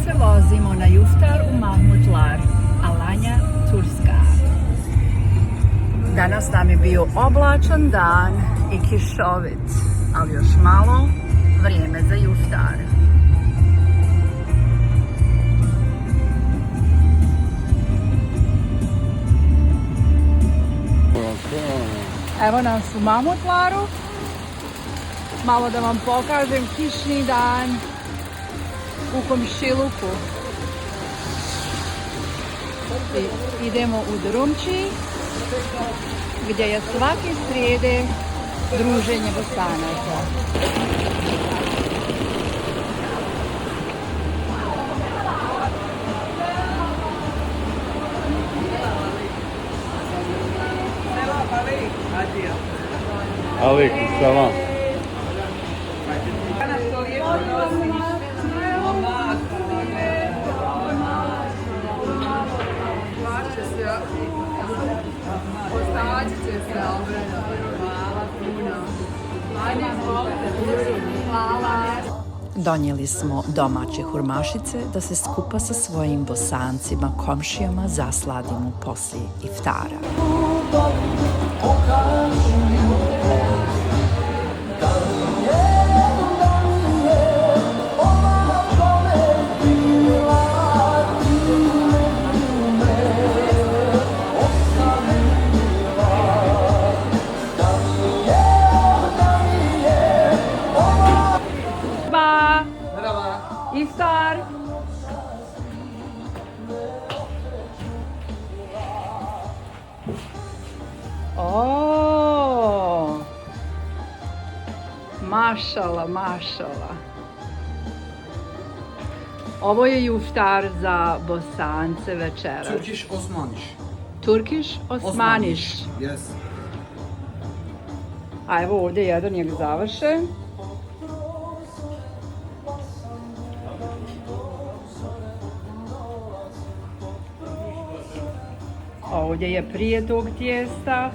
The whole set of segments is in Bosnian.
se vozimo na juftar u Mahmutlar, Alanja, Turska. Danas nam je bio oblačan dan i kišovit, ali još malo vrijeme za juftar. Evo nas u Mahmutlaru. Malo da vam pokažem kišni dan u komšiluku. Idemo u Drumči, gdje je svake srijede druženje Bosanaca. Alaikum salam. Donijeli smo domaće hurmašice da se skupa sa svojim Bosancima, komšijama zasladimo poslije iftara. İftar. Oo. Mašala, mašala. Ovo je juftar za Bosance večeras. Turkish Osmanish. Turkish Osmanish. Yes. A evo ovdje jedan je završen. Ovdje je prije tog tijesta.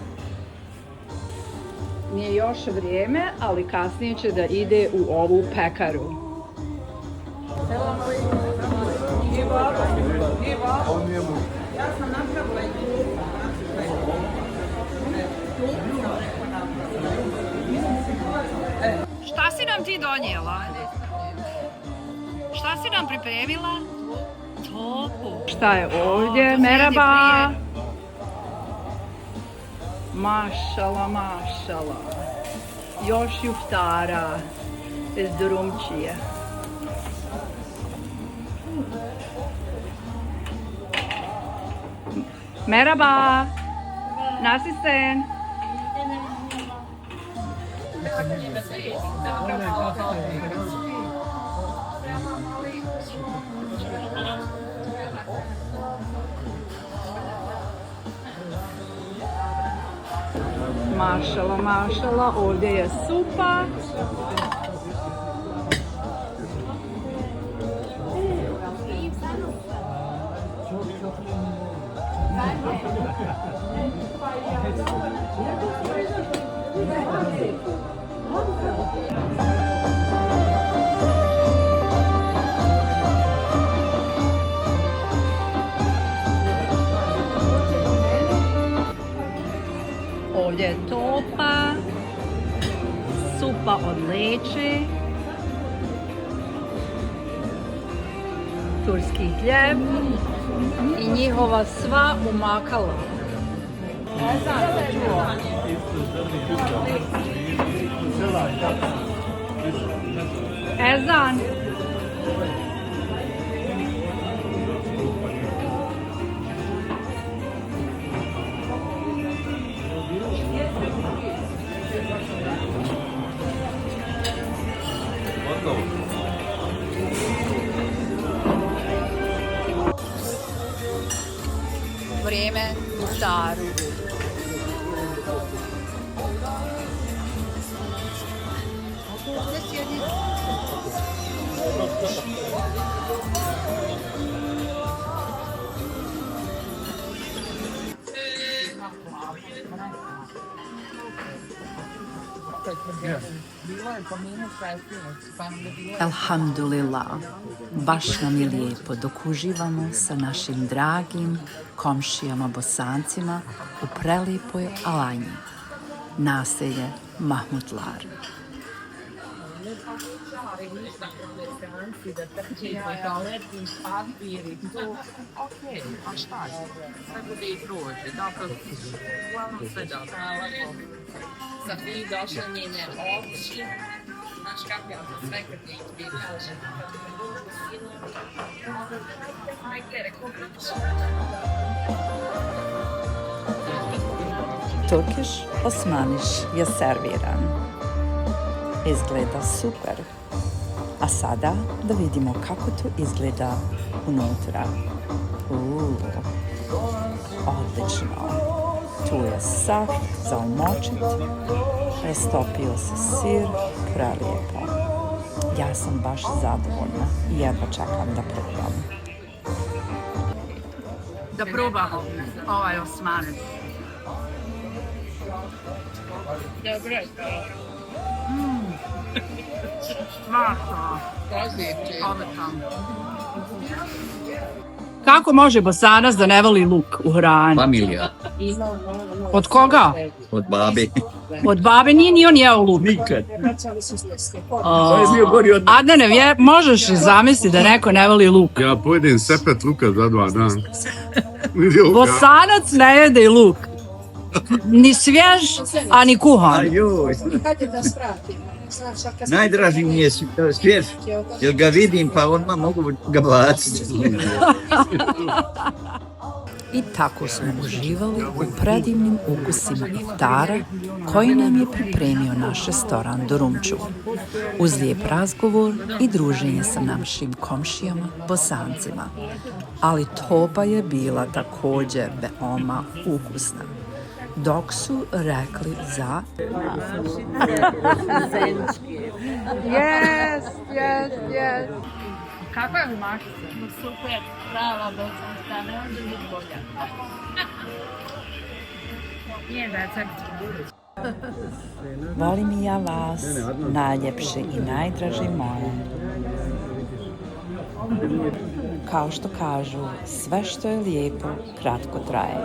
Nije još vrijeme, ali kasnije će da ide u ovu pekaru. Šta si nam ti donijela? Šta si nam pripremila? Tofu. Šta je ovdje? Merhaba. Mašala, mašala. Još juftara iz Drumčije. Merhaba. Nasılsın? Mašala, mašala, ovdje je supa. Ovdje je topa, supa od leće, turski hljeb i njihova sva umakala. Ezan. Vrijeme u staru. Alhamdulillah, baš nam je lijepo dok uživamo sa našim dragim komšijama Bosancima u prelijepoj Alanji, naselje Mahmudlar. Za vi došla njene oči, znaš kako ja to sve kad ih ti kažem. Turkish Osmanish je serviran. Izgleda super. A sada da vidimo kako to izgleda unutra. Odlično. Tu je saft za umočit. Rastopio se sir. Prelijepo. Ja sam baš zadovoljna i jedva čekam da probam. Da probamo ovaj osmanac. Dobro je to. Stvarno. Kako može Bosanac da ne voli luk u hrani? Familija, Od koga? od babe. Od babe nije ni on jeo luk. Nikad. O, je bio gori od... Adnane, možeš li zamisliti da neko ne voli luk? Ja pojedem sepet luka za 2 dana. Bosanac ne jede luk. Ni svjež, a ni kuhan. Ajoj, najdraži mi je svjež, jer ga vidim pa odmah mogu ga baciti. I tako smo uživali u predivnim ukusima iftara koji nam je pripremio naš restoran Durumču. Uz lijep razgovor i druženje sa našim komšijama Bosancima. Ali toba je bila također veoma ukusna. Dok su rekli za... Yes. Kakva je humašica? Super, prava bosanska, ne može biti bolja. Nije recept. Volim i ja vas, najljepše i najdraži moje. Kao što kažu, sve što je lijepo, kratko traje.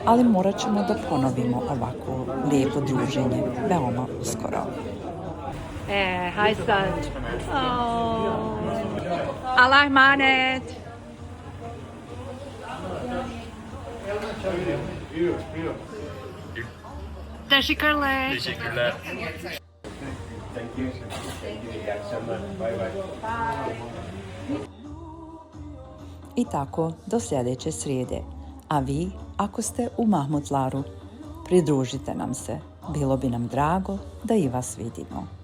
Ali morat ćemo da ponovimo ovako lijepo druženje veoma uskoro. Hi son. Allah emanet. Teşekkürler. Teşekkürler. I tako do sljedeće srijede. A vi, ako ste u Mahmudlaru, pridružite nam se. Bilo bi nam drago da i vas vidimo.